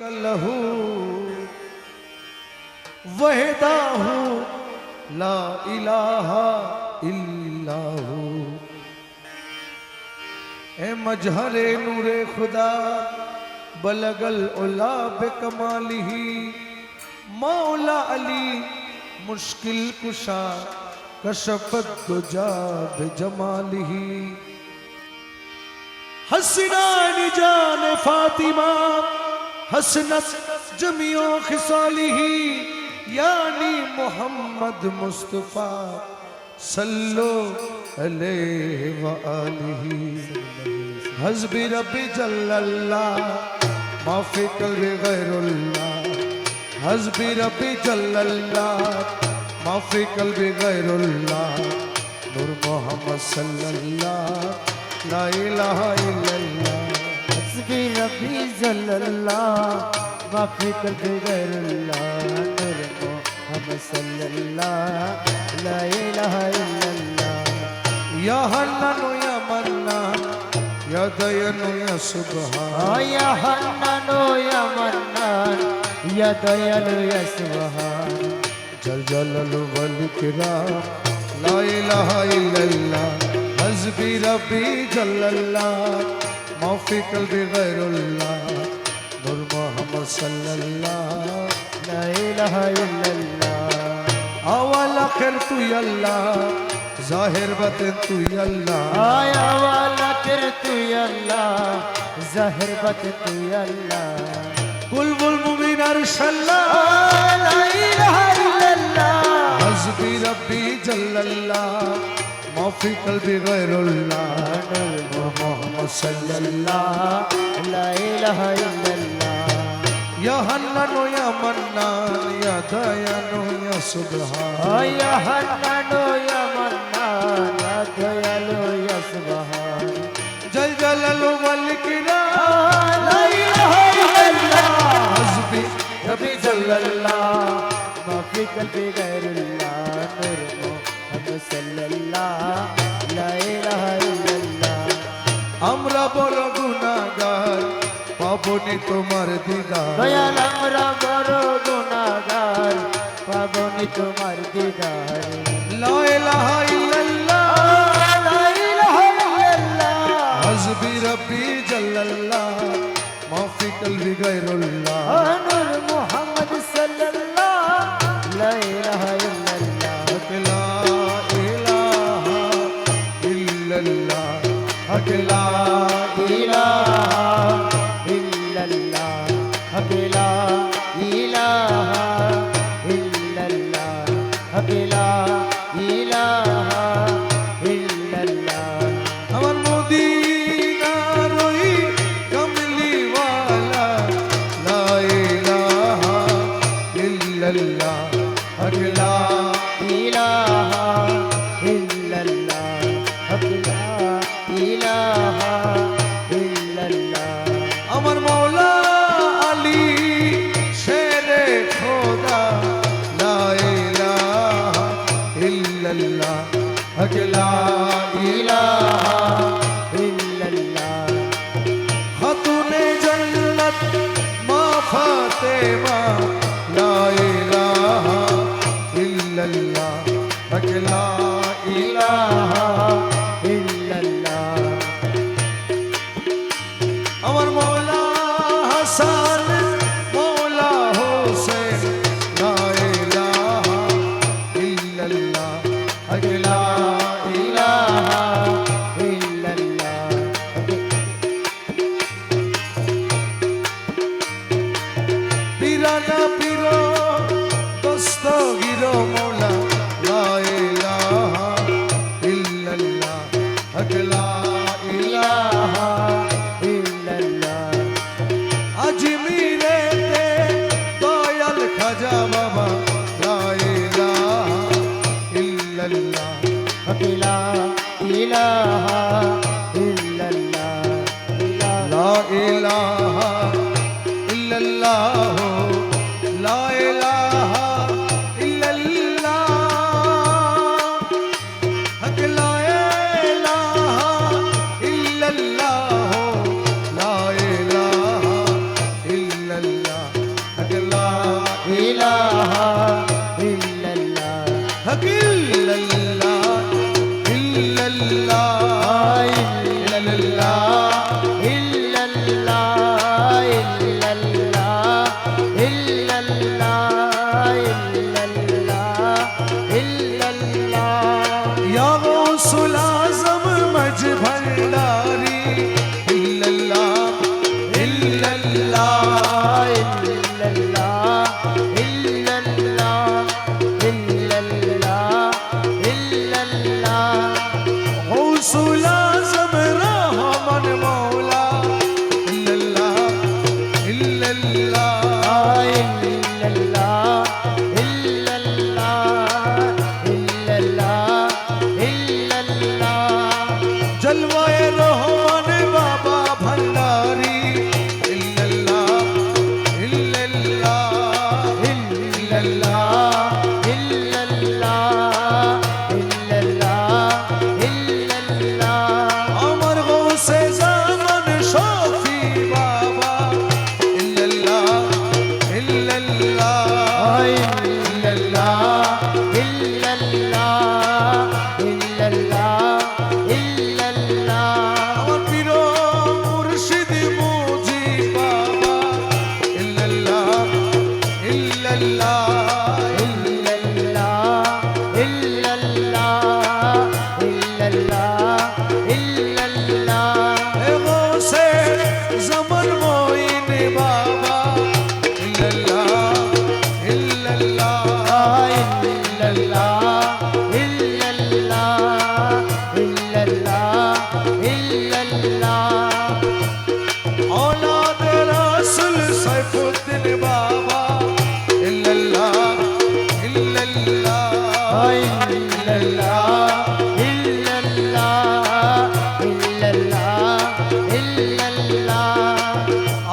लहू वहदाहू ला इलाहा इल्लाहू। ए मजहरे नूरे खुदा बलगल उला बेकमालिही मौला अली मुश्किल कुशा कशफत दुजा बेजमालिही। हसना निजान फातिमा हसनत जमियो खिसालिही यानी मोहम्मद मुस्तफा सल्लो अलैहि व आलिही। हस्बी रब्बी जल्लल्लाह माफी कल्बी गैरुल्लाह। हस्बी रब्बी जल्लल्लाह माफी कल्बी गैरुल्लाह। नूर मोहम्मद सल्लल्लाह ला इलाहा इल्लल्लाह। हस्बी रब्बी जल्लल्लाह माफी कल्बी गैरुल्लाह। नूर मोहम्मद सल्लल्लाह ला इलाहा इल्लल्लाह। या हन्नानु या मन्नान या दयानु या सुबहान। या हन्नानु या मन्नान या दयालु या सुबहान। जल जलालु वल इकराम ला इलाहा इल्लल्लाह। हस्बी रब्बी जल्लल्लाह माफी कल्बी गैरुल्लाह। नूर मोहम्मद सल्लल्लाह ला इलाहा इल्लल्लाह। अवल आखिर तू अल्लाह जाहिर बातिन तू अल्लाह। आया वाला कर तू अल्लाह जाहिर बात तू अल्लाह। बुलबुल मुबीन अरशल्लाह ला इलाहा इल्लल्लाह। हस्बी रब्बी जल्लल्लाह माफी कल्बी गैरुल्लाह। नूर मोहम्मद सल्लल्लाह ला इलाहा इल्लल्लाह। या हन्नानु या मन्नान या दयानु या सुबहान। या हन्नानु या मन्नान या दयालु या सुबहान। जल जलालु वल इकराम ला इलाहा इल्लल्लाह। हस्बी रब्बी जल्लल्लाह माफी कल्बी गैरुल्लाह। नूर मोहम्मद सल्लल्लाह ला इलाहा इल्लल्लाह। আমরা বড় গুনাহগার পাবনি তোমার দিদার। দয়াল আমরা বড় গুনাহগার পাবনি তোমার দিদার। লা ইলাহা ইল্লাল্লাহ লা ইলাহা ইল্লাল্লাহ। হস্বি রব্বি জাল্লাল্লাহ মাফি কলবি গায়রুল্লাহ। নূর মুহাম্মদ সাল্লাল্লাহ লা ইলাহা ইল্লাল্লাহ। লা ইলাহা ইল্লাল্লাহ হক লা ইলাহা ইল্লাল্লাহ হক লা ইলাহা ইল্লাল্লাহ হক লা ইলাহা ইল্লাল্লাহ। আমার মদিনার ওই কমলিওয়ালা লা ইলাহা ইল্লাল্লাহ হক লা ইলাহা ইল্লাল্লাহ হক লা ইলাহা ইল্লাল্লাহ। আমার মৌলা আলী শেরে খোদা লা ইলাহা ইল্লাল্লাহ হক লা ইলাহা ইল্লাল্লাহ। খাতুনে জান্নাত মা ফাতেমা লা ইলাহা ইল্লাল্লাহ হক লা ইলাহা ইল্লাল্লাহ। আমার মৌলা হাসান মৌলা হোসেন লা ইলাহা ইল্লাল্লাহ হক লা ইলাহা ইল্লাল্লাহ। পিরানা পিরো দস্তগীর মৌলা লা ইলাহা ইল্লাল্লাহ হক লা ইলাহা ইল্লাল্লাহ। আজমিরেতে দয়াল খাজা বাবা লা ইলাহা ইল্লাল্লাহ হক লা ইলাহা ইল্লাল্লাহ। লা ইলাহা ইল্লাল্লাহ লা ইলাহা ইল্লাল্লাহ হক লা ইলাহা ইল্লাল্লাহ লা ইলাহা ইল্লাল্লাহ ইলাহা ইল্লাল্লাহ হক ইল্লাল্লাহ ইল্লাল্লাহ ইল্লাল্লাহ ইল্লাল্লাহ ইল্লাল্লাহ ইল্লাল্লাহ ইল্লাল্লাহ ইল্লাল্লাহ या गौसुल आज़म मज भंडारी इल्लल्लाह इल्लल्लाह गौसुल आज़म रहमान मौला इल्लल्लाह इल्लल्लाह जलवाए रहमान बाबा भंडारी इल्लल्लाह इल्लल्लाह अमर गौसे ज़मान शफी बाबा इल्लल्लाह अमर पीरो मुर्शिद मुजी बाबा इल्लल्लाह ए गौसे ज़मान मोइन बाबा इल्लल्लाह औलाद रसूल सैफुद्दीन बाबा इल्लल्लाह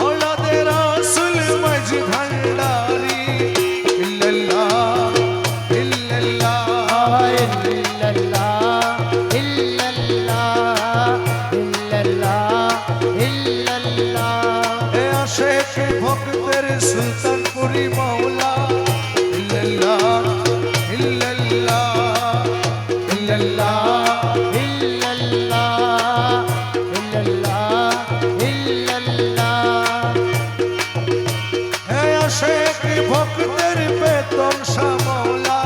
औलाद रसूल मज भंडारी इल्लल्लाह ए आशिक भक्तर सुल्तानपुरी मौला इल्लल्लाह ए आशिक भक्तर बेतन शाह मौला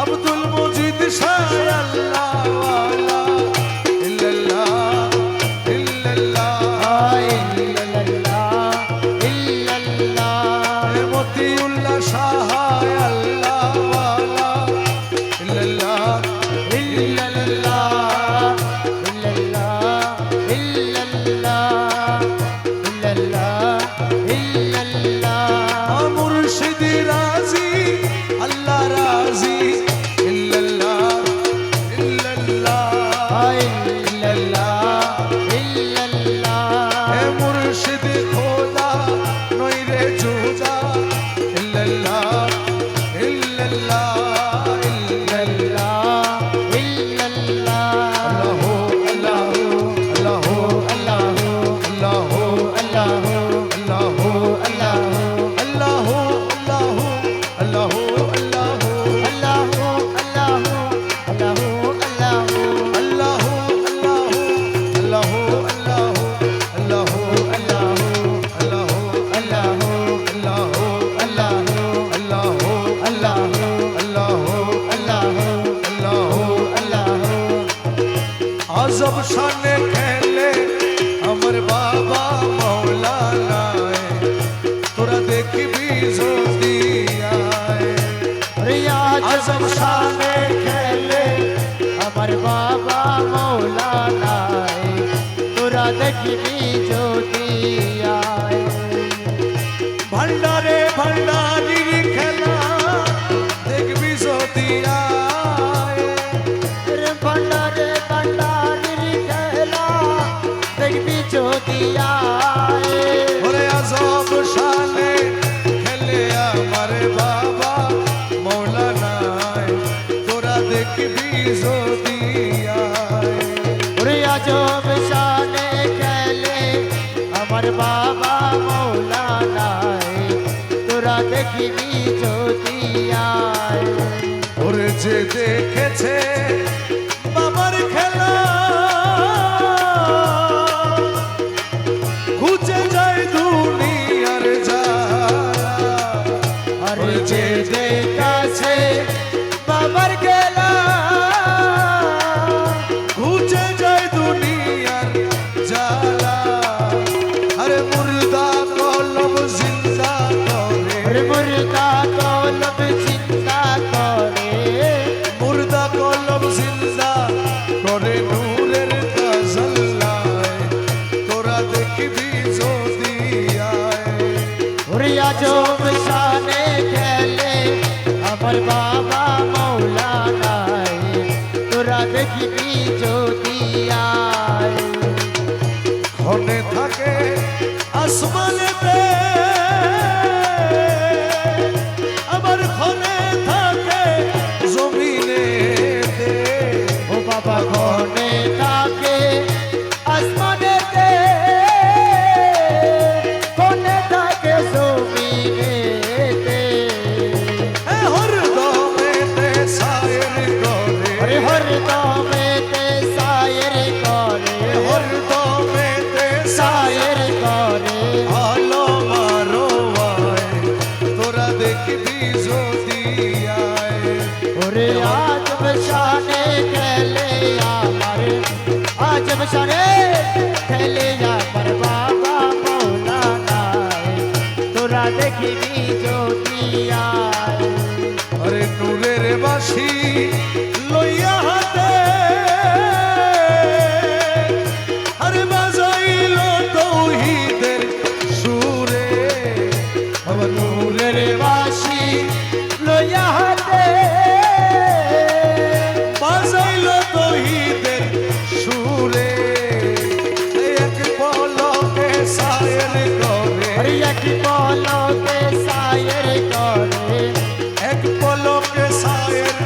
अब्दुल मुजीद शाह अल्लाह वाला मोतीउल्लाह शाह अल्लाह वाला मुर्शिद राजी अल्लाह राजी ए मुर्शिद खोदा नोइरे जुदा आजब शाने खेले अमर बाबा मौलाना तोरा देख भी जोती आए आजब शाने खेले अमर बाबा मौलाना तोरा देखी ज्योति आए भंडारे भंडारी खेला देख भी जोती आए भंडारे भंडारी खेला देखी ज्योति आए ओरे आजब शाने खेले अमर बाबा मौलाना দেখবি যদি আয়। ওরে আজব শানে খেলে আমার বাবা মৌলানায় তোরা দেখিবি যদি আয়। ওরে যে দেখেছে বাবার খেলা খুঁজে যায় দুনিয়ার জ্বালা। আরে যে দেখাছে বাবার খেলা খুঁজে যায় দুনিয়ার জ্বালা। আরে মুর্দা কলম জিন্দা করে, আরে মুর্দা কলব চিন্তা করে, মুর্দা কলম জিন্দা করে নূরের তাজাল্লায় তোরা দেখবি যদি আয়। ওরে আজব শানে খেলে আমার বাবা মৌলানায় তোরা দেখিবি যদি আয়। ক্ষণে থাকে আসমানেতে আবার ক্ষণে থাকে জমিনেতে। ও বাবা ঘনে থাকে আসমানেতে ঘনে থাকে জমিনেতে। হরদমেতে সায়ের করে, আরে হরদমেতে সায়ের করে, হরদমেতে সায়ের করে। আলো মারো আয় তোরা দেখবি যদি আয়। ওরে আজব শানে খেলে আমার, আজব শানে খেলে আমার বাবা মৌলানায় তোরা দেখিবি যদি আয়। আরে নূরের বাঁশি লইয়া হাতে আরে বাজাইল তৌহিদের সুরে। আবার নূরের বাঁশি লইয়া হাতে বাজাইল তৌহিদের সুরে। এক পলকে সায়ের করে, আরে এক পলকে সায়ের করে, এক পলকে সায়ের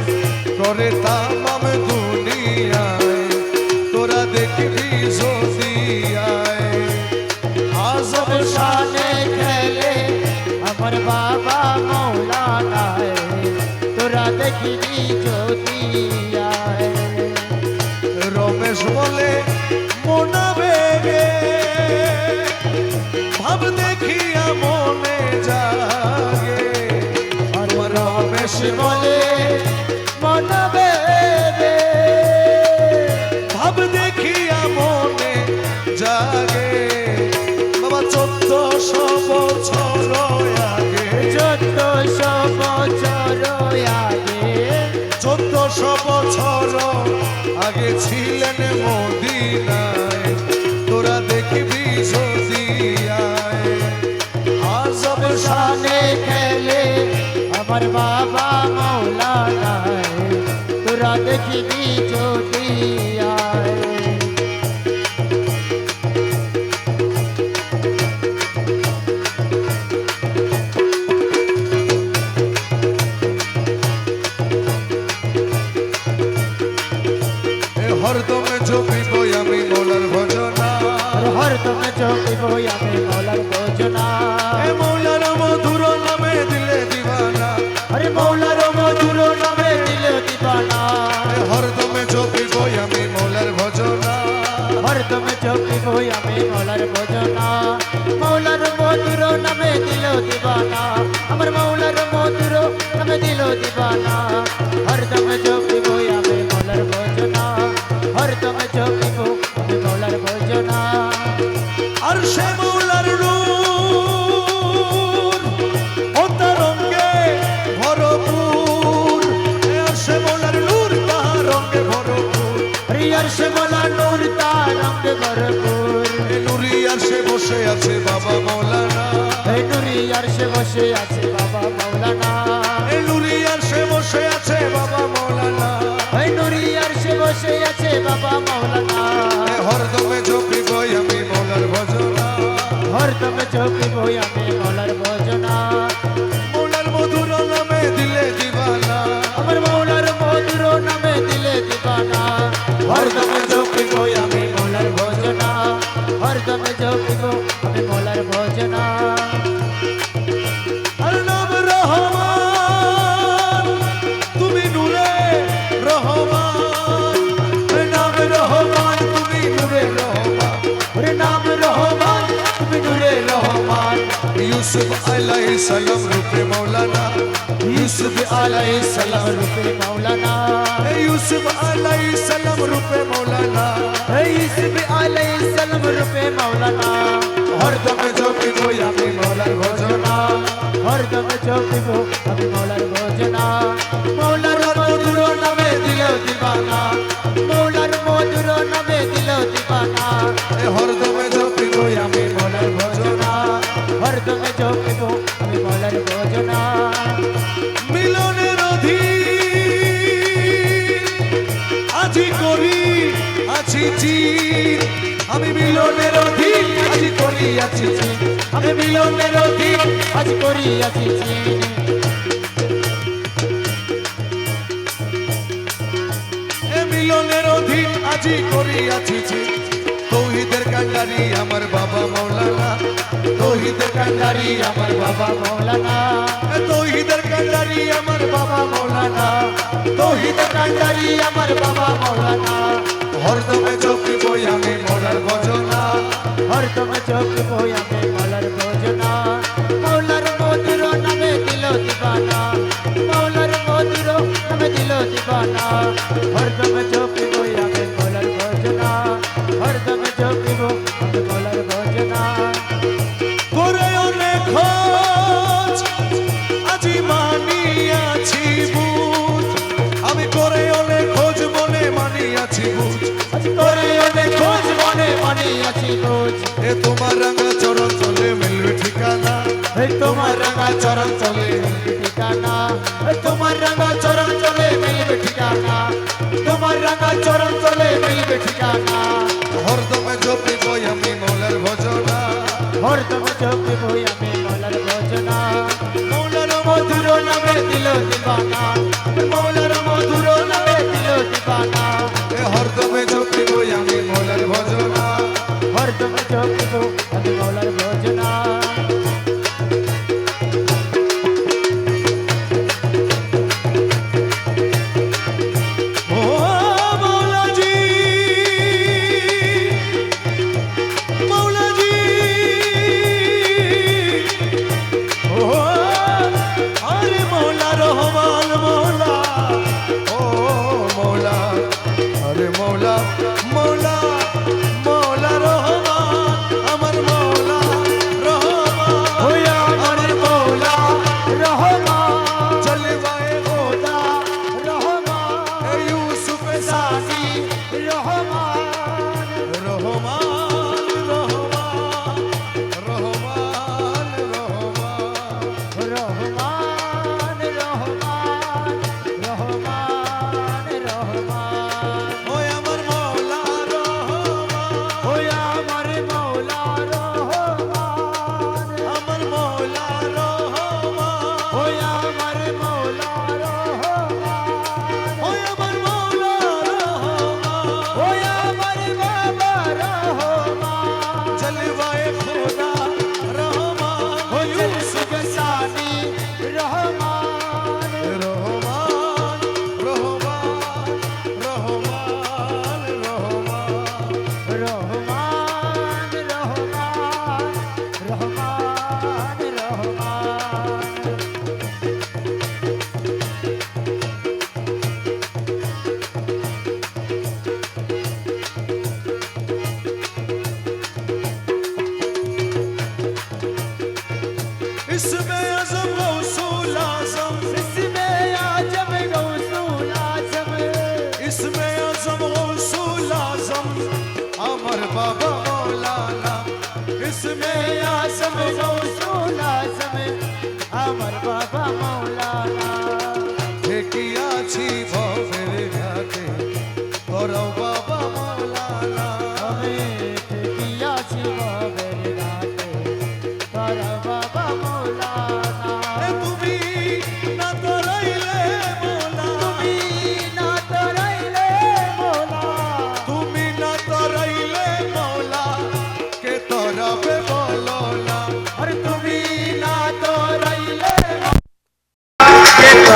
করে তামাম দুনিয়ায় তোরা দেখবি যদি আয়। আজব আজব শানে খেলে আমার বাবা মৌলানায় তোরা দেখিবি যদি আয়। রমেশ বলে মোনা বেগে ভাব দেখিয়া মনে জাগে। আর রমেশ বলে মনবে রে ভাব দেখিয়া মনে জাগে। বাবা 1400 বছর আগে, 1400 বছর আগে, 1400 বছর আগে ছিলেন মদিনায় তোরা দেখবি যদি আয়। আজব শানে খেলে আমার বাবা মৌলানায় তোরা দেখিবি যদি আয়। হরদমে জপিব আমি মোলার ভজনা। হরদমে জপিব আমি মৌলার ভজনা। এ মৌলার মধুর নামে দিলে দিবানা, আরে মৌলার মধুর নামে দিলে দিবানা। হরদমে জপিব আমি মোলার ভজনা। হরদমে জপিব আমি মৌলার ভজনা। মৌলার মধুর নামে দিল দিবানা, আমার মৌলার মধুর নামে দিল দিবানা। হরদমে জপিব আমি মৌলার ভজনা, হরদমে জপিব আমি মৌলার ভজনা। আর সে মৌলার নূর ও তরঙ্গে ভরপুর। আর সে মৌলার নূর তাহার রঙ্গে ভরপুর। হরিয়ার সে মৌলা নূর তার রঙ ভরপুর। এ নুরি আর সে বসে আছে বাবা মৌলানা। এই নুরি আর সে বসে আছে বাবা মৌলানা। এ নুরি আর সে বসে আছে বাবা মৌলানা। এই নুরি আর সে বসে আছে বাবা মৌলানা। এ হরদমে জপিব আমি মৌলার ভজনা। হরদমে জপিব আমি মৌলার ভজনা। মৌলার মধুর নামে দিলে দিবানা। আমার মৌলার মধুর নামে হরদমে জপিব আমি মৌলার ভজনা হরদমে জপিব আমি মৌলার ভজনা আর নাম রহমান তুমি নূরে রহমান নাম রহমান তুমি নূরে রহমান ওরে নাম রহমান তুমি নূরে রহমান ইউসুফ আলাইহিস সালাম রূপে মাওলানা ইউসুফ আলাইহিস সালাম রূপে মাওলানা ইউসুফ আলাইহিস সালাম রূপে মাওলানা ইউসুফ আলাইহিস সালাম রূপে মাওলানা হরদমে জপিব আমি মৌলার ভজনা হরদমে জপিব আমি মৌলার ভজনা মৌলার মধুর নামে দিল দিবানা মৌলার মধুর নামে দিল দিবানা হরদমে জপিব আমি মৌলার ভজনা হরদমে জপিব আমি মৌলার ভজনা মিলনের অধীন আজি করি আছি চির আমি মিলনের অধীন আজি করি আছি চির আমি মিলনের অধীন আজ করিয়াছি চিনি এ মিলনের অধীন আজি করি আছি চির তৌহিদের কান্ডারি আমার বাবা মাওলানা তৌহিদের কান্ডারি আমার বাবা মৌলানা তৌহিদের কান্ডারি আমার বাবা মাওলানা তৌহিদের কান্ডারি আমার বাবা মৌলানা হরদমে জপিব আমি মৌলার ভজনা হরদমে জপিব আমি মৌলার ভজনা মৌলার মধুর নামে দিল দিবানা মৌলার মধুর নামে দিল দিবানা হরদমে জপিব আমি মৌলার ভজনা হরদমে জপিব আমি মৌলার ভজনা করে অনেক খোঁজ আজি মানিয়াছি বুঝ আমি করে অনেক খোঁজ মনে মানিয়াছি বুঝ আজ করে অনেক খোঁজ মনে মানিয়াছি খোঁজ এ তোমার রঙা চরণ চলে মিলবে ঠিকানা এই তোমার রঙা চরণ চলে মিলবে ঠিকানা এই তোমার রঙা চরণ চলে মিলবে ঠিকানা তোমার রঙা চরণ চলে মিলবে ঠিকানা হরদমে জপিব আমি মৌলার ভজনা হরদমে জপিব আমি মৌলার ভজনা মৌলার মধুর নামে দিল দিবানা মৌলার মধুর নামে দিল দিবানা এ হরদমে জপিব আমি মৌলার ভজনা হরদমে জপিব আমি মৌলার ভজনা ও মৌলাজি মৌলাজি ও আরে মৌলা রহমান মৌলা ও মৌলা আরে মৌলা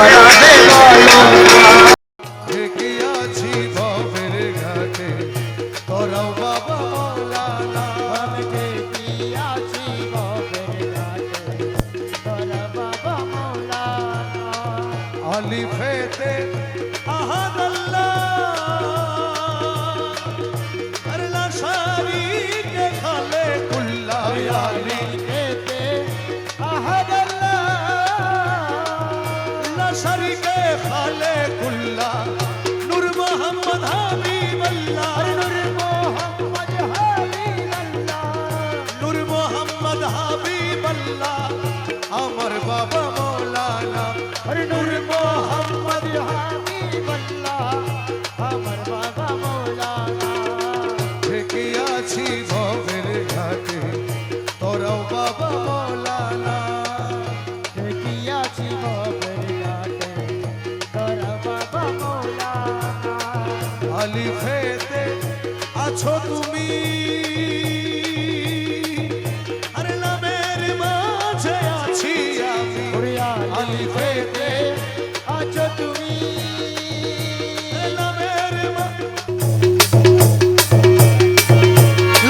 ধরাবে বলো না। ঠেকিয়াছি ভবের ঘাটে তোরাও বাবা মৌলানা আমি ঠেকিয়াছি ভবের ঘাটে, তোরা বাবা মৌলানা। আলিফেতে আহাদ আল্লাহ আল্লাহ শারিকে খালে কুল্লা আলি আলিফেতে আহাদ আল্লাহ, আল্লাহ শারিকে খালে কুল্লা নূর মোহাম্মদ হাবিবাল্লাহ নূর মোহাম্মদ হাবিবাল্লাহ, নূর মোহাম্মদ হাবিবাল্লাহ আমার বাবা মৌলানা নূর মোহাম্মদ হাবিবাল্লাহ আমার বাবা মৌলানা। ঠেকিয়াছি ভবের ঘাটে তোরাও বাবা মৌলানা ঠেকিয়াছি ভবের ঘাটে, তোরা বাবা মৌলানা। আলিফেতে আছো তুমি আর নামের মাঝে আছি আমি ওরে আলিফেতে আছো তুমি,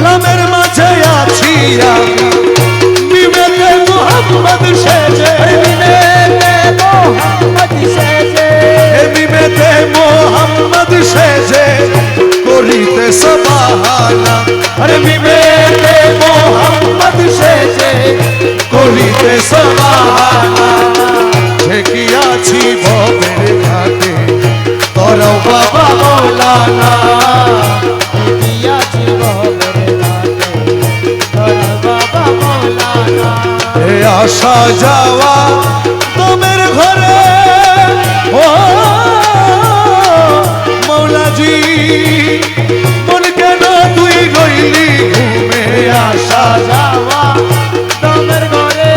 লামের মাঝে আছি আমি মিমেতে মোহাম্মদ সেজে মিমেতে মোহাম্মদ সেজে, মিমেতে মোহাম্মদ সেজে করিতে সবাহানা আরে মিমেতে মোহাম্মদ সেজে করিতে সবাহানা ঠেকিয়াছি ভবের ঘাটে তোরাও বাবা মৌলানা ঠেকিয়াছি ভবের ঘাটে, তোরা বাবা মৌলানা। এ আসা যাওয়া তোমের ঘরে ও মৌলাজি মন কেন তুই রইলি ঘুমে আসা যাওয়া তোমার ঘরে,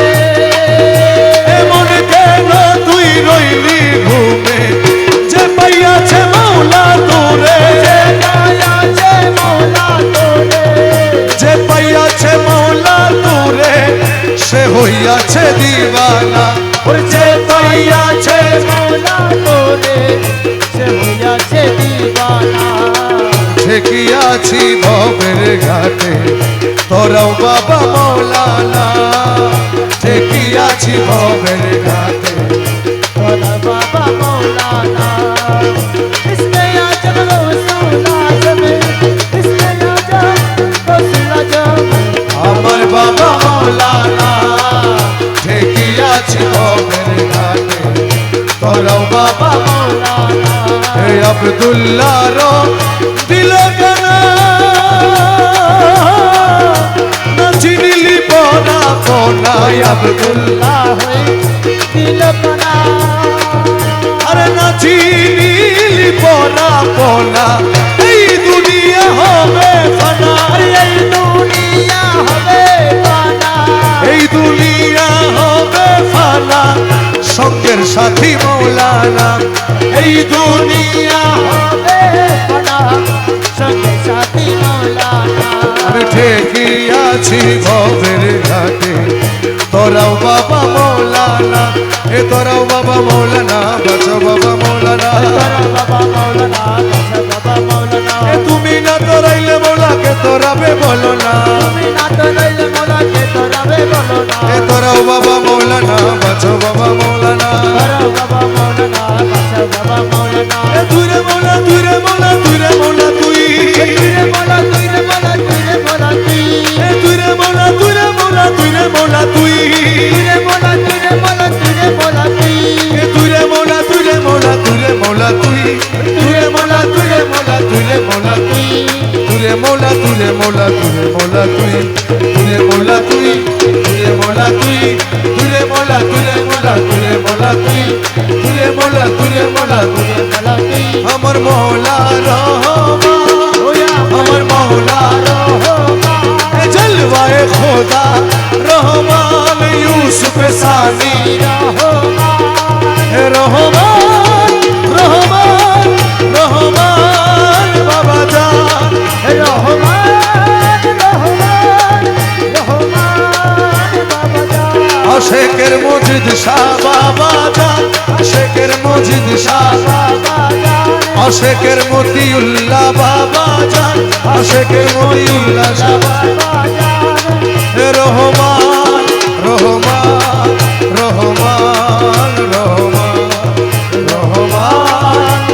এ মন কেন তুই রইলি ঘুমে যে পাইয়াছে মৌলা তোরে আছে মৌলা তোরে, যে পাইয়াছে মৌলা তোরে সে হইয়াছে দিবানা ওর যে পাইয়াছে মৌলা তোরে সে হইয়াছে দিবানা। ঠেকিয়াছি ভবের ঘাটে তোরাও বাবা মৌলানা ঠেকিয়াছি ভবের ঘাটে তোরা বাবা মৌলানা। ইসমে আজম গৌসুল আজম, ইসমে আজম গৌসুল আজম আমার বাবা মৌলানা ঠেকিয়াছি ভবের ঘাটে তোরাও বাবা মৌলানা। হে আব্দুল্লাহ রো দিল গানা না চিনিলি পনা পনাই আব্দুল্লাহ হই দিল পনা, আরে না চিনিলি পনা পনা এই দুনিয়া হবে ফানা আরে এই দুনিয়া হবে পানা, এই দুনিয়া হবে ফানা সঙ্গের সাথী মৌলানা এই দুনিয়া হবে পানা সঙ্গে সাথী মৌলানা। আমি ঠেকিয়াছি ভবের ঘাটে তোরাও বাবা মৌলানা এ তোরাও বাবা মৌলানা বাঁচো বাবা মৌলানা তোরা বাবা মৌলানা, কাছে বাবা মৌলানা। এ তুমি না তোরাইলে মৌলাকে তোরাবে বলো না তুমি না তো রইলে মৌলাকে তোরাবে বলো না। এ তোরাও বাবা মৌলানা বাঁচো বাবা মৌলানা তোরা বাবা মৌলানা, কাছে বাবা মৌলানা। এ তুই রে মৌলা তুই রে মৌলা তুই রে মৌলা তুই তুই রে মৌলা, তুই রে মৌলা, তুই রে মৌলা তুই। এ তুই রে মৌলা তুই রে মৌলা তুই রে মৌলা তুই তুই রে মৌলা, তুই রে মৌলা, তুই রে মৌলা তুই। এ তুই রে মৌলা তুই রে মৌলা তুই রে মৌলা তুই তুই রে মৌলা তুই রে মৌলা তুই রে মৌলা তুই তুই রে মৌলা তুই রে মৌলা তুই রে মৌলা তুই তুই রে মৌলা তুই তুই রে মৌলা তুই তুই রে মৌলা তুই রে মৌলা তুই রে মৌলা তুই তুই রে মৌলা তুই রে মৌলা তুই রে মৌলা তুই। আমার মৌলা রহমান আমার মৌলা রহমান, এ জলওয়ায়ে খোদা রহমান ইউসুফ সানি রহমান, হে রহমান রহমান রহমান বাবা জান রহমান, রহমান, রহমান বাবা জান। আশেকের মজিদ শাহ বাবা জান আশেকের শাহ বাবা জান আশেকের মতিউল্লাহ বাবা জান আশেকের মতিউল্লাহ শাহ বাবা জান রহমান রহমান রহমান রহমান রহমান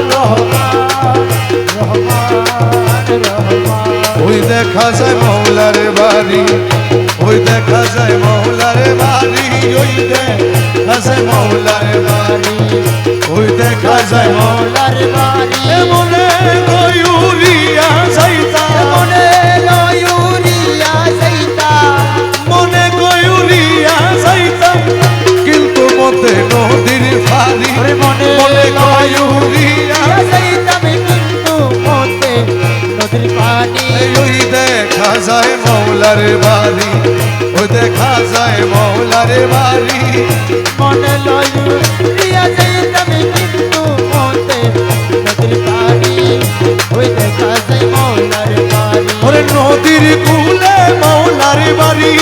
ওই দেখা যায় মৌলার বাড়ি ওই দেখা যায় মৌলার বাড়ি ওই দেখা যায় মৌলার বাড়ি ওই দেখা যায় মৌলার বাড়ি মনে গয়ুরিয়া যাইতা মনে লয়ুরিয়া যাইতা মনে গয়ুরিয়া যাইতা কিন্তু মতে নদীর ফারি ওরে মনে মনে গয়ুরিয়া যাইতাম কিন্তু মতে নদীর পানি ওই দেখা যায় মৌলার বাড়ি ওই দেখা যায় মৌলার বাড়ি মনে লয়ুরিয়া যাইতাম কিন্তু মতে নদীর পানি ওই দেখা যায় মৌলার বাড়ি ওরে নদীর কূলে মৌলার বাড়ি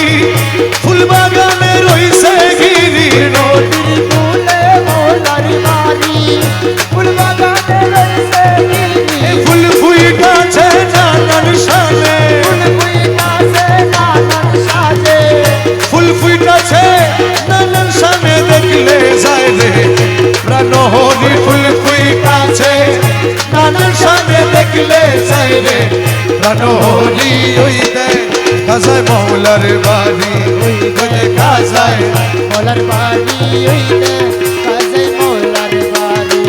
ফুল বাগানে রইছে গিরি নদীর কূলে মৌলার বাড়ি ফুল বাগানে রয়েছে গিরি ফুল ফুইটাছে নানান শানে ফুল ফুইটাছে নানান সাজে ফুল ফুইটাছে নানান শানে দেখলে যায় রে প্রাণ হরি ফুল ফুইটাছে নানান শানে দেখলে যায় রে প্রাণ হরি ওই দেখা যায় মৌলার বাড়ি ওই দেখা যায় মৌলার বাড়ি ওইতে কাজে মৌলার বাড়ি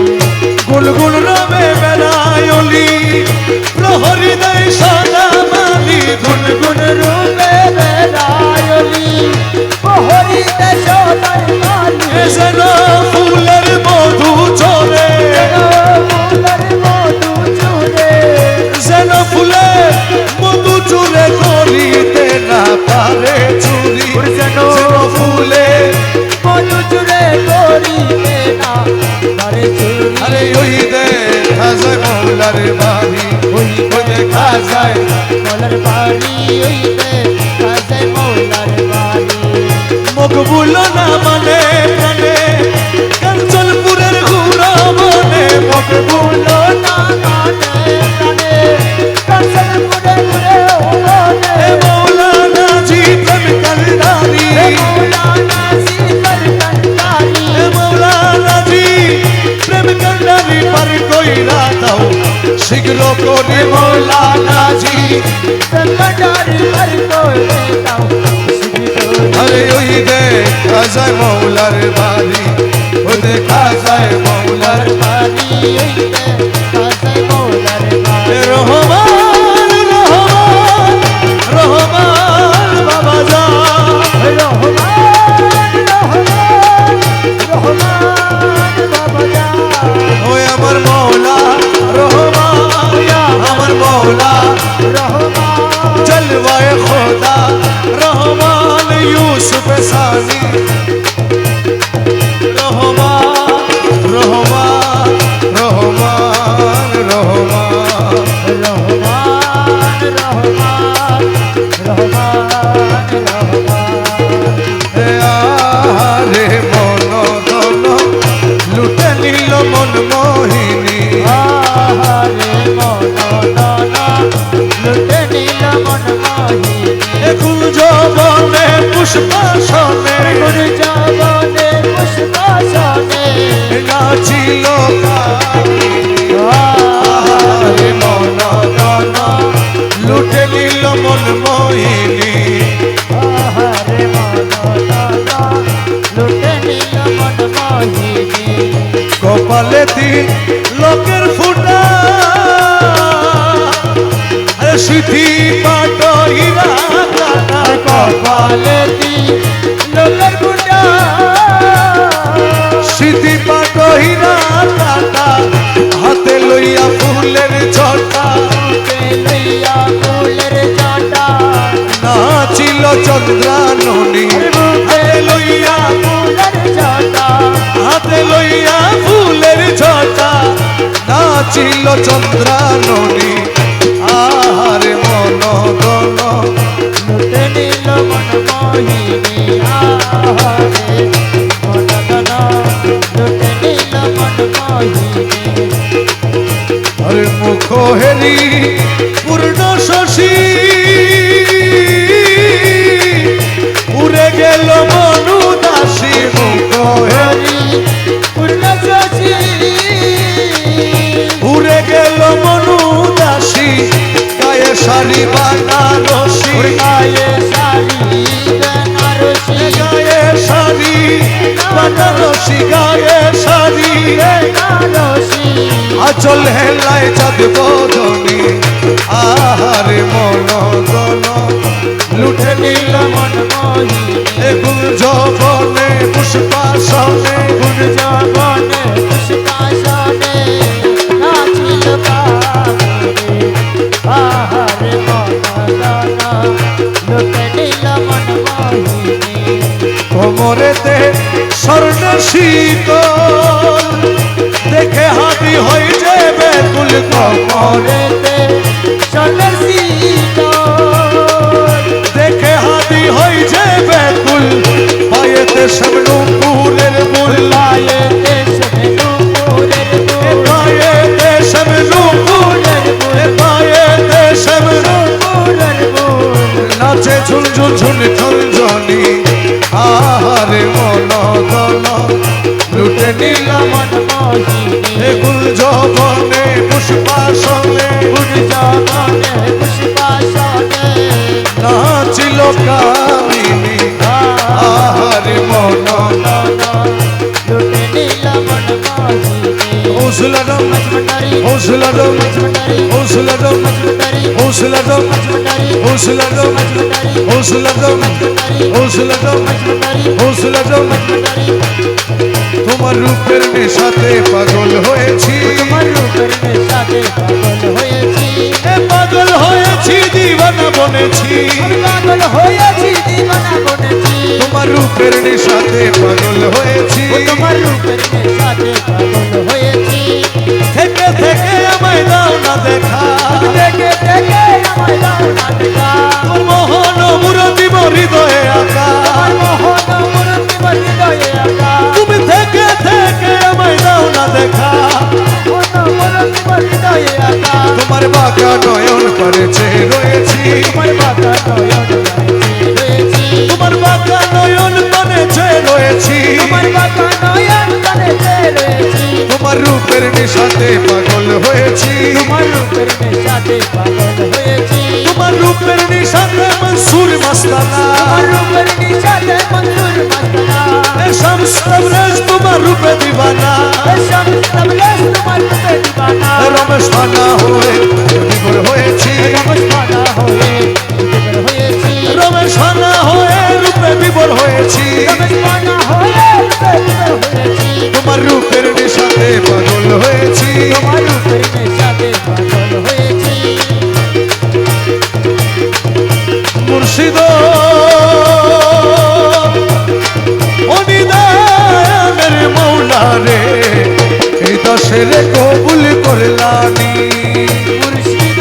গুলগুল রবে বেড়ায়লি প্রহরী দেয় সদা মালি গুনগুন রূপে বেড়ায়লি প্রহরীতে সদাই মালি যেন ফুলের মধু চরে মৌলার মধু চুরে যেন ফুলের মধু চুরে করিতে না পারে চুরি যেন ফুলের মধু চুরে করিতে না পারে চুরি আরে ওই দেখা যায় মৌলার বাড়ি ওই দেখা যায় মৌলার বাড়ি ওইতে কাজে মৌলার বাড়ি মকবুল না মানে প্রাণে কাঞ্চনপুরের ঘুরা মনে মকবুল না মানে প্রাণে কাঞ্চন পুরে পুরে ওনে এ মৌলানা জি প্রেম কান্ডারি মৌলানা সিকর কান্ডারি এ মৌলানা জি প্রেম কান্ডারি পার কইরা দাও শীঘ্র করে মৌলানা জি কান্ডারি পার করে দাও আরে ওই দেখা যায় মৌলার বাড়ি ও দেখা যায় মৌলার বাড়ি ওইতে কাজে মৌলার বাড়ি রহমান রহমান রহমান বাবা যা রহমান রহমান রহমান বাবা যা ওই আমার মৌলা রহমান আমার মৌলা রহমান জলওয়ায়ে খোদা রহমান ইউসুফ সানি রহমান রহমান রহমান রহমান রহমান রহমান রহমান রহমান হে আরে মন ধন লুটে নিল মন মোহিনী আহারে মন দানা লুটে নিল মন মোহিনী কুঞ্জ বনে পুষ্পাসনে গুরু জবনে পুষ্পাসনে নাচিল আরে মন ধন লুটে নিল মন মোহিনী আহারে মন দানা লুটে নিল মন মোহিনী কপালে দিন লোকের ফুটা আরে সিথি পাট হীরা কাটা কপালে দি লোকের গুন্ডা সিথি পাট হীরা কাটা হাতে লইয়া ফুলের ছটা লইয়া ফুলের জাটা নাচিল চন্দ্রাননী হাতে লইয়া ফুলের জাটা হাতে লইয়া ফুলের ছটা নাচিল চন্দ্রাননী আহারে মন গণ লুটে নিল মন মোহিনী আহারে মন দানা লুটে নিল মন মোহিনী আরে মুখ হেরি পূর্ণ শশী উড়ে গেল মনু দাসী মুখ হেরি পূর্ণ শশী উড়ে গেল মনু দাসী গায়ে শাড়ি বানারসি গায়ে শাড়ি বেনারসি গায়ে শাড়ি বানারসি গায়ে শাড়ি বেনারসি আচল হেলায় চাঁদ বদনি আহারে মনোদন লুটে নিল মন মোহিনী এগুল জবনে পুষ্পাসনে গুরজবনে পুষ্পাসনে নাচিল বাবরে আহারে মনদানা লুটে নিল মন মোহিনী কোমরেতে স্বর্ণ শীতল দেখে হাতি হয়ে যাবে কুল কোমরে মরেতে চলে শীতল দেখে হাতি হয়ে যাবে কুল পায়েতে সামনু ফুলের ফুল পায়েতে শবনুপুরের ফুল পায়েতে সামনু ফুলের ফুল পায়েতে সামনু ফুলের ফুল নাচে ঝুনঝুন ঝুন ঝুনঝুনি আহারে মনোদন লুটে নিল মন মোহিনী এগুল জবনে পুষ্পাসনে গুরজবনে পুষ্পাসনে নাচিল কামিনী আহারে মনোদন লুটে নিল মন মোহিনী উসলডম মজমটারি উসলডম মজমটারি উসলডম মজমটারি উসলডম মজমটারি উসলডম মজমটারি উসলডম মজমটারি উসলডম মজমটারি উসলডম মজমটারি তোমার রূপের নেশাতে পাগল হয়েছি তোমার রূপের নেশাতে পাগল হয়েছি এ পাগল হয়েছি দিবানা বনেছি আমি পাগল হয়েছি দিবানা বনেছি তোমার রূপের নেশাতে পাগল হয়েছি ও তোমার রূপের নেশাতে পাগল হয়েছি থেকে থেকে আমায় দাও না দেখা দেখে দেখে আমায় দাও না দেখা তোর মোহন মুরতি হৃদয়ে আঁকা আমার মোহন মূর্তি হৃদয়ে আঁকা তুমি থেকে থেকে আমায় দাও না দেখা মোহন মূর্তি হৃদয়ে আঁকা তোমার বাঁকা নয়ন করেছে রয়েছি তোমার বাঁকা নয়ন রয়েছি তোমার বাঁকা নয়ন করেছে রয়েছি তোমার বাঁকা নয়ন কানেতে রয়েছি তোমার রূপের নেশাতে পাগল হয়েছি তোমার রূপের নেশাতে পাগল হয়েছি তোমার রূপের নেশাতে মনসুর মস্তানা তোমার রূপের নেশাতে মঞ্জুর মস্তানা শামস তবরেজ তোমার রূপে দিবানা শামস তবরেজ তোমার রূপে দিবানা রমেশ ফানা হয়ে বিভোর হয়েছি রমেশ ফানা হয়ে বিভোর হয়েছি রমেশ ফানা হয়ে রূপে বিভোর হয়েছি রমেশ ফানা হয়ে রূপে বিভোর হয়েছি তোমার রূপের নেশাতে পাগল হয়েছি তোমার রূপের নেশাতে পাগল হয়েছি মুর্শিদ অনিদানের মৌলা রে এই দশের কবুল করলানি মুর্শিদ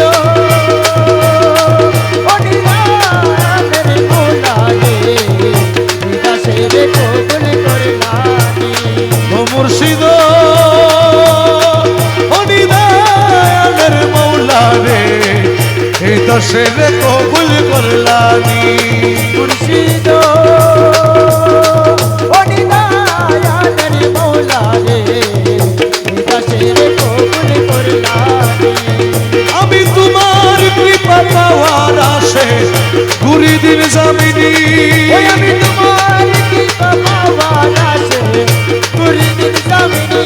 অনিদানের মৌলা রে দাসের কবুল করলানি ও মুর্শিদ অনিদানের মৌলা রে এই দশের কবুল করলানি মুর্শিদ অনিদানের মৌলা রে দাসের কবুল করলানি আমি তোমার কৃপা পাওয়ার আশে ঘুরি দিন জামিনী ওই আমি তোমার কি পাওয়ার আছে মুর্শিদ জামিনী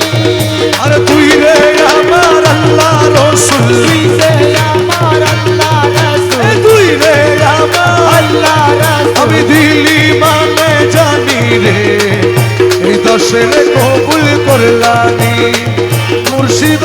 আর তুই রে আমার আল্লাহ রসুল তুই যে আমার আল্লাহ রাসূল তুই রে আমার আল্লাহ রাসূল আমি দিলি মানে জানি রে এই দশের কবুল করলানি মুর্শিদ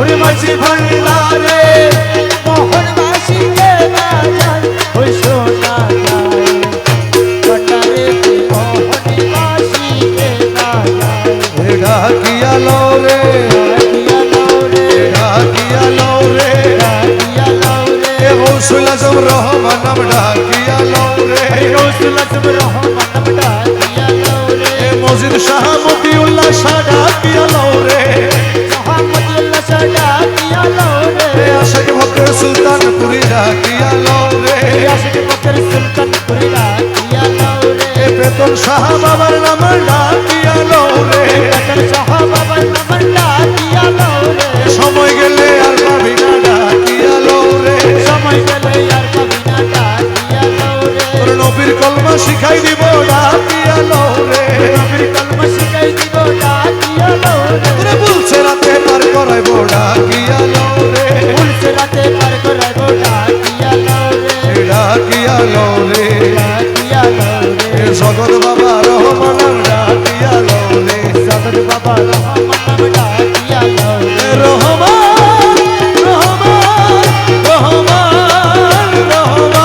ওরে মাঝি ভান্ডারে মোহনবাসীকে বাজায় ওই শোনা যায় ভান্ডারে মোহনবাসীকে বাজায় ডাকিয়া লও রে ডাকিয়া লও রে ডাকিয়া লও রে ডাকিয়া লও রে গৌসুল আজম রহমান নাম ডাকিয়া লও রে গৌসুল আজম রহমান নাম ডাকিয়া লও রে মসজিদ শাহ মতিউল্লাহ শাহ ডাকিয়া লও রে মোহাম্মদুল্লাহ শাহ ডাকিয়া লও রে আশিক বকর সুলতানপুরি ডাকিয়া লও রে আশিক বকর সুলতানপুরি ডাকিয়া লও রে বেতন শাহ বাবার নাম ডাকিয়া লও রে বেতন শাহ বাবার নাম ডাকিয়া লও রে সময় গেলে আর পাবি না ডাকিয়া লও রে সময় গেলে আর পাবি না ডাকিয়া লও রে তোর নবীর কলমা শিখাই দিব ডাকিয়া লও রে নবীর কলমা শিখাই দিব ডাকিয়া লও রে তোরে বলছে রাতে পার করাইব ডাকিয়া লও রে উলসে রাতে পার করাইব ডাকিয়া লও রে ডাকিয়া লও রে ডাকিয়া লও রে জগৎ বাবা রহমান ডাকিয়া লও রে সদর বাবা রহমান নাম ডাকিয়া লও রে রহমান রহমান রহমান রহমান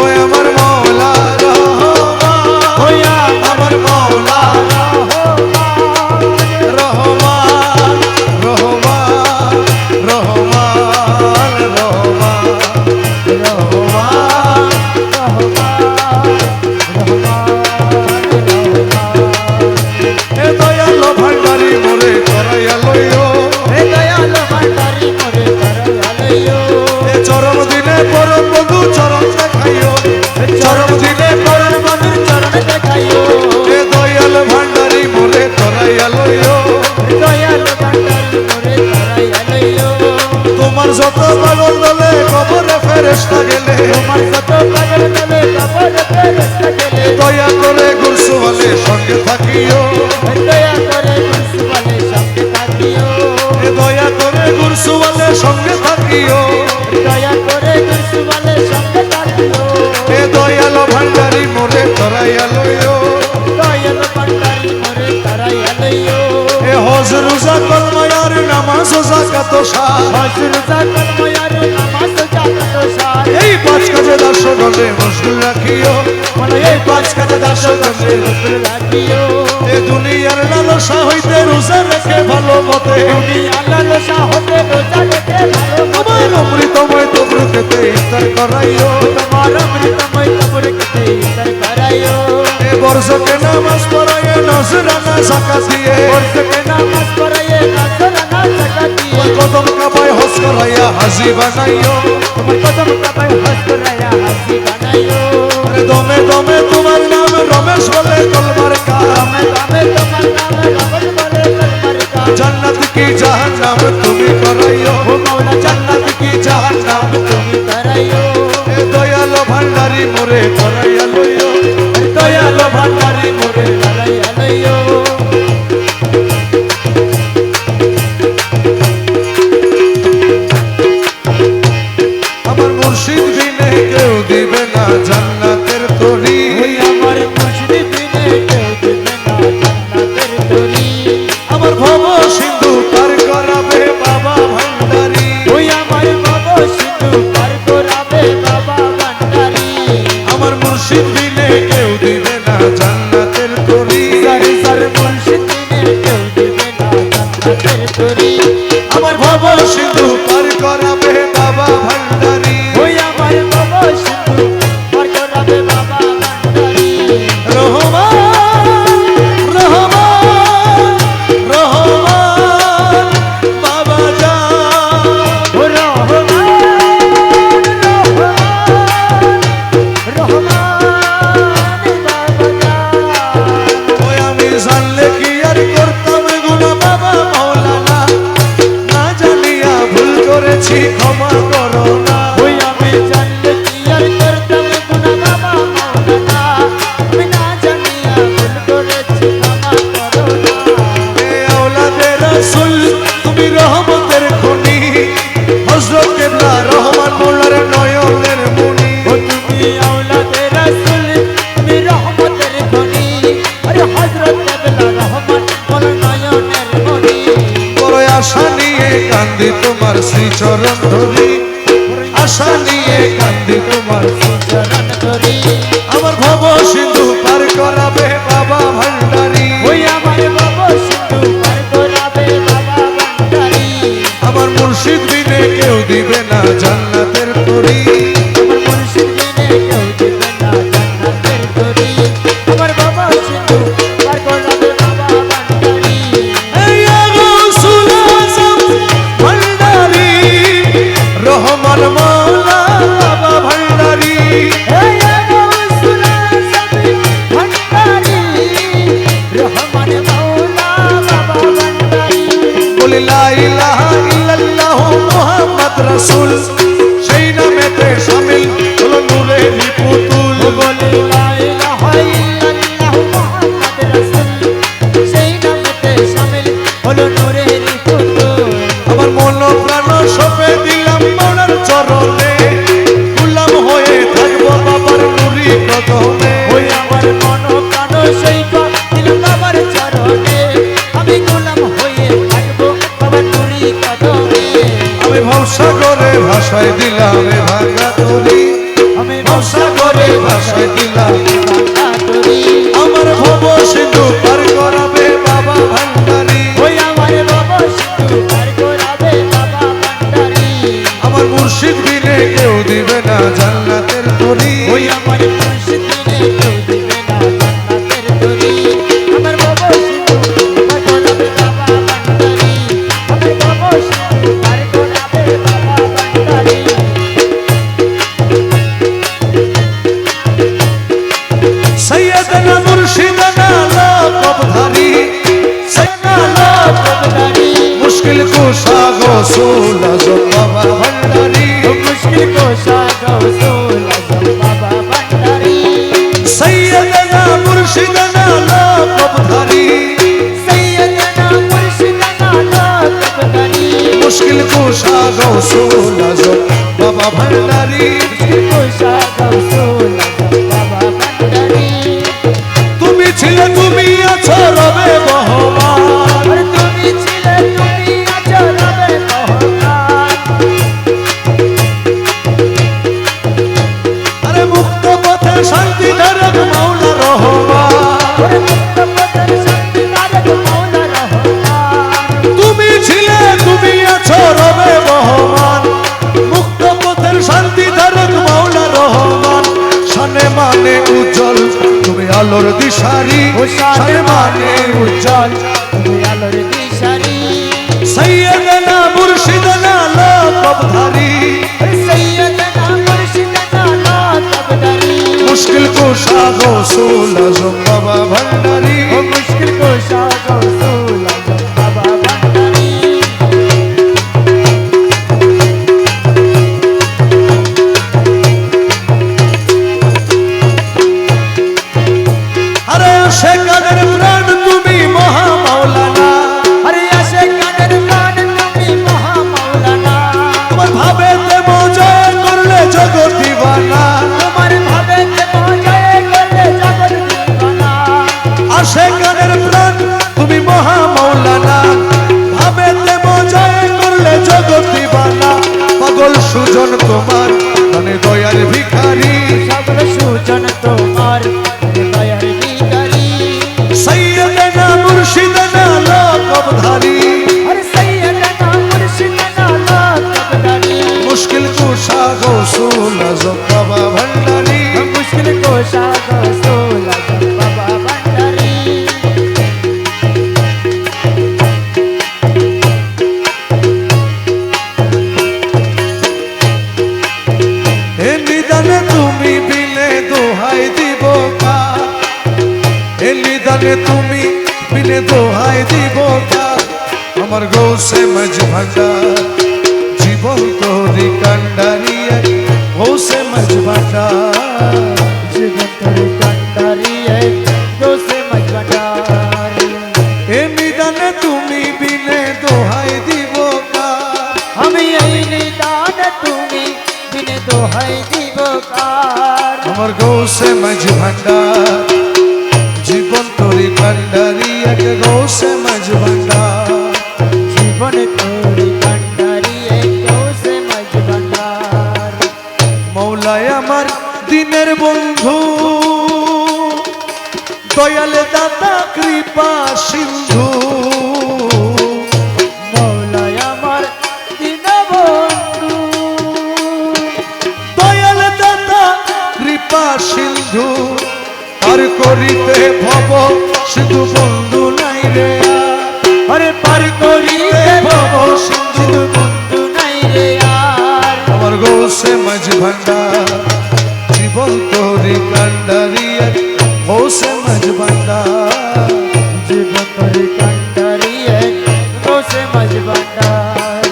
ওই আমার মওলা রহমান আমার মওলা রহমান রহমান রহমান রহমান এ দয়াল ভান্ডারি মোরে করাইয়া লইও এ চরম দিনে পরম বন্ধু চরম দেখাইও চরম দিনে পরম বন্ধুর চরম দেখাইও এ দয়াল ভান্ডারি মোরে করাইয়া লইও তোমার যত পাগল দলে কবরে ফেরেশতা গেলে দয়া করে গুরসুওয়ালে সঙ্গে থাকিও এ দয়া করে গুরসুওয়ালে সঙ্গে থাকিও এ দয়াল ভান্ডারি মোরে করাইয়া লইও এ হজ রোজা কলমায়ার নামাজ ও যাকাত সার এই পাঁচ কাজে দর্শকগণে মশগুল রাখিও এই পাঁচ কাজে দর্শকগণে এ দুনিয়ার লালসা হইতে রোজা রেখে ভালো মতে আমার অমৃতময় তবরুকেতে ইফতার করাইও এ বর্ষকে নামাজ পড়াইয়ে নজরানা যাকাত দিয়ে ওই কদম কাবায় হজ করাইয়া হাজি বানাইও আরে দমে দমে তোমার নাম রমেশ বলে কলমার কা জান্নাত কি জাহান্নাম তুমি করাইও জান্নাত কি জাহান্নাম এ দয়াল ভান্ডারি মোরে করাইয়া লইও দয়াল ভান্ডারি মোরে আমার মুর্শিদ বিনে কেউ দিবে না জান্নাতের তরি আমার ভব সিন্ধু পার করাবে বাবা ভান্ডারি আমার মুর্শিদ বিনে কেউ দিবে না জান্নাতের তরি আমার ভব সিন্ধু পার করাবে বাবা ভান্ডারি রহমান রহমান রহমান বাবা যা ওই আমি জানলে কি আর করতাম গুনা বাবা মাওলানা না জানিয়া ভুল শ্রীচরণ ধরি আশা নিয়ে কান্দি তোমার চরণ ধরি আমার ভব সিন্ধু পার করাবে বাবা ভান্ডারী ওই আমার বাবা সিন্ধু পার করাবে বাবা ভান্ডারী আমার মুর্শিদ বিনে কেউ দিবে না জান্নাতের তরি আমার মুর্শিদ বিনে কেউ দিবে না জান্নাতের তরি আমার বাবা সিন্ধু পার করাবে বাবা ভান্ডারী এই গৌসুল আজম ভান্ডারী রহমান মৌলা বাবা ভান্ডারী এই গৌসুল আজম ভান্ডারী রহমান মাওলা বাবা ভান্ডারী বলি লা ইলাহা ইল্লাল্লাহু মুহাম্মদ রাসূল সেই নামেতে শামিল হলো নূরের পুতুল বলে লা ইলাহা ইল্লাল্লাহু মুহাম্মাদুর রাসূল সেই নামেতে শামিল হলো নূরের পুতুল আমার মন প্রাণ সপে দিলাম মনের চরণে গোলাম হয়ে থাকবো বাবার নুরি কদমে ওই আমার মন প্রাণ সেই দিল বাবার চরণে আমি গোলাম হয়ে থাকবো বাবার নুরি কদমে আমি ভবসাগরে ভাষায় দিলাম এ ভাঙা তরি আমি ভবসাগরে ভাষায় দিলাম ভাঙা তরি আমার ভব সিন্ধু পার করাবে বাবা ভান্ডারী ওই আমার বাবা সিন্ধু পার করাবে বাবা ভান্ডারী আমার মুর্শিদ বিনে কেউ দিবে না জান্নাতের তরি ওই আমার মুর্শিদ বিনে কেউ দিবে না জান্নাতের তরি আমার বাবা সিন্ধু পার করাবে বাবা ভান্ডারী আমার বাবা সিন্ধু পার করাবে বাবা ভান্ডারী সৈয়দনা মুর্শিদনা লকবধারী সৈয়দনা ভান্ডারী মুশকিল কুশা গৌসুল আজম বাবা ভান্ডারী মুশকিল কোশা গৌসুল আজম বাবা ভান্ডারী সৈয়দনা মুর্শিদনা লকবধারী সৈয়দনা মুর্শিদনা লকবধারী মুশকিল কুশা গৌসুল আজম বাবা ভান্ডারী কোশা গৌসুল আজম বাবা ভান্ডারী তুমি ছিলে তুমি আছো রবে বহমান আর তুমি ছিলে তুমি আছো রবে মহকান আরে মুক্ত পথে শান্তি ধারক মাওলা রহমান ওরে মুক্ত পথের শান্তি ধারক মাওলা রহমান তুমি ছিলে তুমি আছো রবে বহমান মুক্ত পথের শান্তি ধারক মাওলা রহমান শানে মানে উজ্জ্বল তুমি আলোর দিশারি ও শানে মানে উজ্জ্বল তুমি আলোর দিশারি সৈয়দনা মুর্শিদনা লকবধারী সৈয়দনা মুর্শিদনা লকবধারী মুশকিল কুশা গৌসুল আজম বাবা ভান্ডারী ও মুশকিল কোশা গৌসুল আজম বাবা ভান্ডারী আরে শেখানের প্রাণ তুমি মহা মাওলানা আরে আসে কানের প্রাণ তুমি মহা মাওলানা তোমার ভাবেতে মজয় করলে জগৎ দিবানা তোমার ভাবে মজায় করলে জগৎ দিবানা আশেকানের প্রাণ তুমি মহা মাওলানা ভাবেতে মজয় করলে জগৎ দিবানা পাগল সুজন তোমার মানে দয়ার ভিখারি সকল সুজন তোমার দয়ার ভিখারি সৈয়দনা মুর্শিদনা লকবধারী আরে সৈয়দনা মুর্শিদনা লকবধারী মুশকিল কুশা গৌসুল আজম বাবা ভান্ডারী মুশকিল কোশা গৌসুল আজম বাবা ভান্ডারী এ নিদানে তুমি বিলে দোহাই দিব কা এ নিদানে তুমি বিলে দোহাই দিব কা আমার গৌসে মজ ভান্ডার জীবন তোরি কান্ডারি গৌসে মজ ভান্ডার জীবন তোর কান্ডারি দোষে মজবাটারি এ নিদানে তুমি বিলে দোহাই দিব কা আমি এই নিদান তুমি বিনে দোহাই দিব কার আমার গৌসে মজ ভান্ডার জীবন তোরি কান্ডারি গৌসে মজ ভান্ডার জীবন তোর কান্ডারি আমার দিনের বন্ধু দয়াল দাতা কৃপা সিন্ধু মৌলাই আমার দীনবন্ধু দয়াল দাতা কৃপা সিন্ধু আর করিতে ভব শুধু বন্ধু নাই রে আরে পার করিতে ভব সিন্ধু বন্ধু নাই রে আর আমার গৌসে মাঝ ভান্ডার জীবন তোরি কান্ডারিয়া গৌসে মাঝ ভান্ডার জীবন তোরি কান্ডারিয়ে গৌসে মাঝ ভান্ডার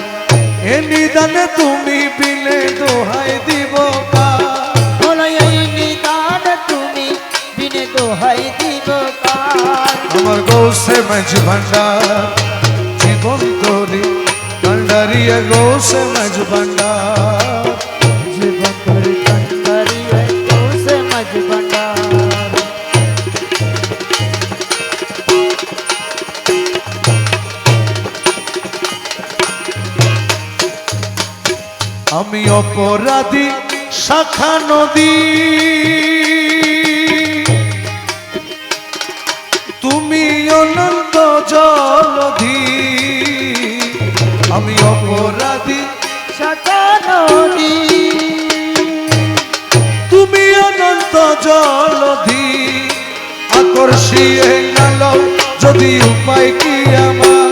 এ নিদানে তুমি বিলে দোহাই দিব কার মৌলাই এই নিদান তুমি বিনে দোহাই দিব কার আমার গৌসে মাঝ ভান্ডার জীবন তোরি কান্ডারিয়া গৌসে মাঝ ভান্ডার জীবন তোরি কান্ডারিয়ে গৌসে মাঝ ভান্ডার আমি অপরাধী শাখা নদী তুমি অনন্ত জলধি আমি অপরাধী শাখা নদী তুমি অনন্ত জলধি আকর্ষিয়ে নালো যদি উপায় কি আমার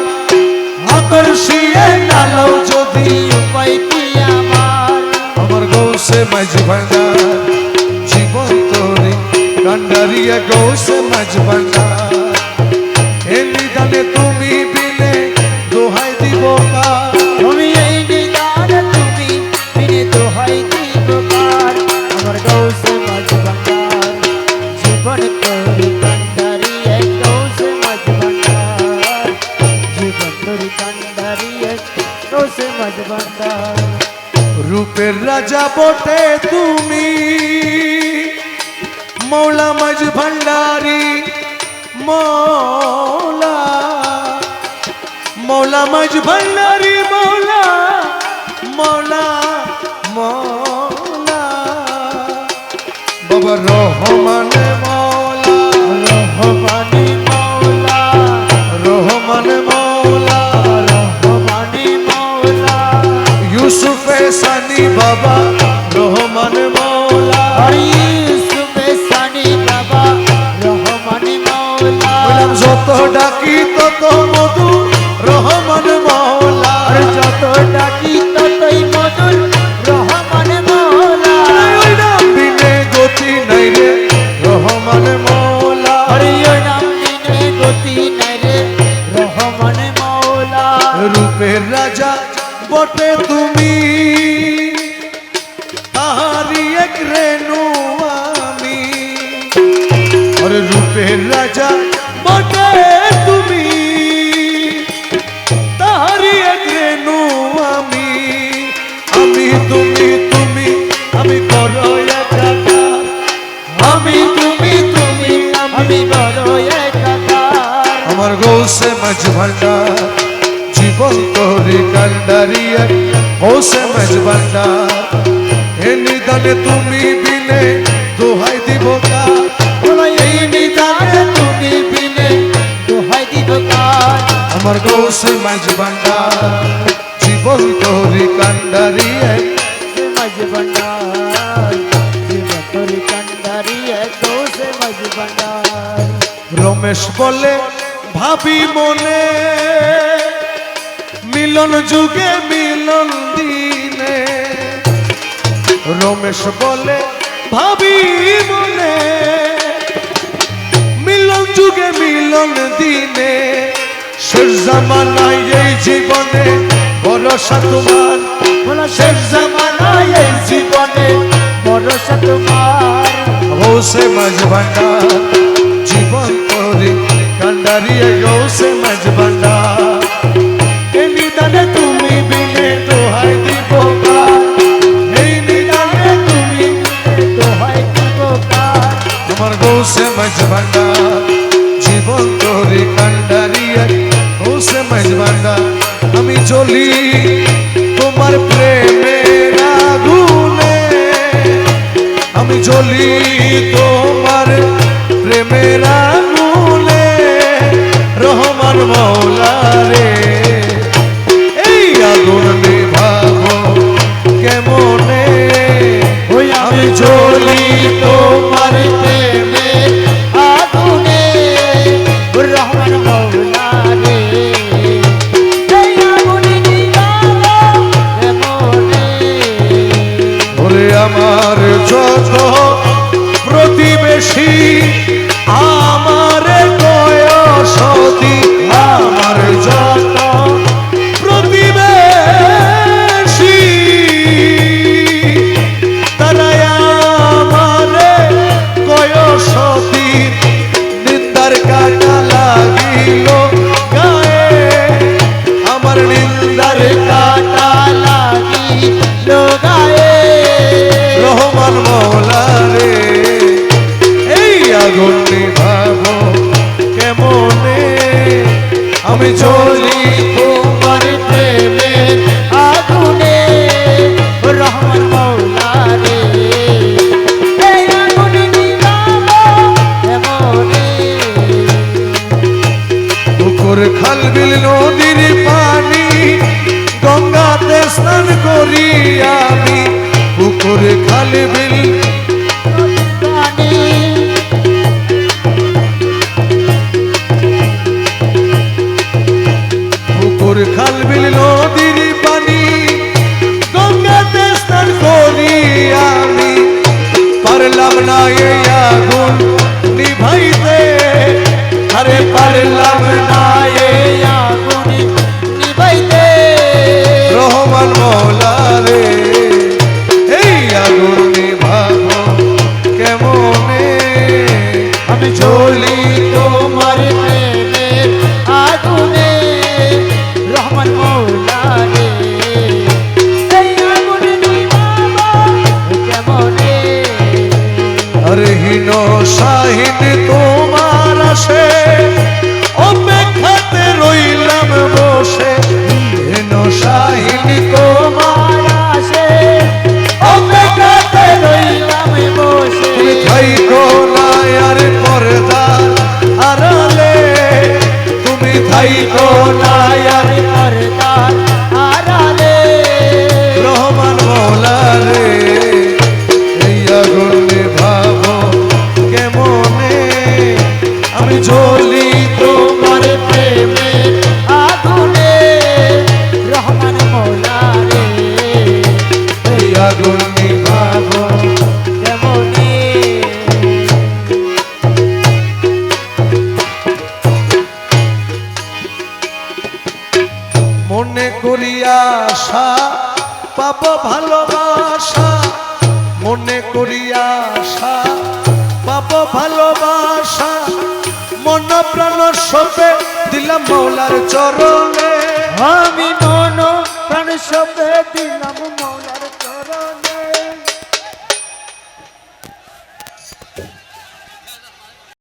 আকর্ষিয়ে নালো যদি উপায় কি আমার আমার গৌসে মাঝ ভান্ডার জীবন তোরি কান্ডারিয়া গৌসে মাঝ ভান্ডার এ নিদানে তুমি বিলে দোহাই দিব কার তুমি এই নিদান তুমি বিনে দোহাই দিব কার আমার গৌসে মাঝ ভান্ডার জীবন তোরি কান্ডারিয়ে গৌসে মাঝ ভান্ডার জীবন তোরি কান্ডারিয়ে গৌসে মাঝ ভান্ডার রূপের রাজা বটে তুমি মৌলা মাঝ ভান্ডারি মৌলা মৌলা মাঝ ভান্ডারি মৌলা মৌলা মৌলা বাবা রহমানে মৌলা রহমানি মৌলা রহমানে মৌলা রহমানি মৌলা ইউসুফে সানি বাবা রহমানে মৌলা হরি সুবে সানি বাবা রহমানি মৌলা বললাম যত ডাকি তত মধু রহমান মৌলা আর যত ডাকি ততই মধুর রহমান মৌলা ওই নাম বিনে গতি নাই রে রহমান মৌলা হরি ওই নাম দিনে গতি নাই রে রহমান মৌলা রূপের রাজা বটে তুমি তাহারি এক রেণু আমি আরে রূপের রাজা বটে তুমি তাহারি এক রেণু আমি আমি তুমি তুমি আমি করো একাকার আমি তুমি তুমি আমি বড় একাকার আমার গৌসে মাঝ ভান্ডার জীবন তোরি কান্ডারিয়া গৌসে মাঝ ভান্ডার এ নিদানে তুমি বিনে দোহাই দিব কার বলাই এই নিদান তুমি বিনে দোহাই দিব কার আমার গৌসে মাঝ ভান্ডার জীবন তোরি কান্ডারিয়া সে মাঝ ভান্ডার জীবন তোরি কান্ডারিয়ে গৌসে মাঝ ভান্ডার রমেশ বলে ভাবি মনে মিলন যুগে মিলন দিনে রমেশ বলে ভাবি মনে মিলন যুগে মিলন দিনে শেষ জামানায় এই জীবনে ভরসা তোমার বলা শেষ জামানায় এই জীবনে ভরসা তোমার গৌসে মাঝ ভান্ডার জীবন তোরি কান্ডারিয়া গৌসে মাঝ ভান্ডার এ নিদানে তুমি বিনে দোহাই দিব কার এই নিদানে তুমি দোহাই দিব কার তোমার গৌসে মাঝ ভান্ডার জীবন তোরি কান্ডারিয়া গৌসে মাঝ ভান্ডার আমি চলি তোমার প্রেমের আগুনে আমি জ্বলি তোমার প্রেমের আগুনে রহমান মৌলা রে এই আগুন নিভাবো কেমনে ওই আমি জ্বলি তোমার প্রেমে আগুনে রহমান মৌলা রে এই আগুনে নিভাবো কেমনে ওরে আমার যত প্রতিবেশী আমার কয়সতী আমার যত প্রতিবেশী তারাই আমার কয়সতী নিন্দার কাটা লাগিল গায়ে আমার নিন্দার কাটা লাগিল গায়ে রহমান মৌলা রে এই আগুন নিভাবো কেমনে আমি চলি তোমার প্রেমে আগুনে রহমান মৌলা রে এই আগুনে নিভাবো কেমনে পুকুর খাল বিল নদীর পানি গঙ্গাতে স্নান করি আমি পুকুর খাল বিল পানি পুকুর খাল বিল নদীর পানি গঙ্গাতে স্নান করি আমি পারলাম না এই আগুন নিভাইতে আরে পারলাম না এই আগুনে নিভাইতে রহমান মৌলা রে এই আগুন নিভাবো কেমনে আমি চলি তোমার প্রেমের আগুনে রহমান মৌলা রে এই আগুনে নিভাবো কেমনে আরে হীন শাহিন তোমার আসে অপেক্ষাতে রইলাম বসে হীন শাহিন তোমার আসে অপেক্ষাতে রইলাম বসে তুমি থাইকো না আর পর্দার আড়ালে তুমি থাইকো না আর পর্দার আড়ালে রহমান মৌলা রে এই আগুন নিভাবো কেমনে আমি জ্বলি তোমার প্রেমে আগুনে রহমান মৌলা রে এই আগুন নিভাবো কেমনে মনে করি আশা পাব ভালোবাসা মনে করি আশা পাব ভালোবাসা মন প্রাণ সপে দিলাম মৌলার চরণে আমি মন প্রাণ সবে দিলাম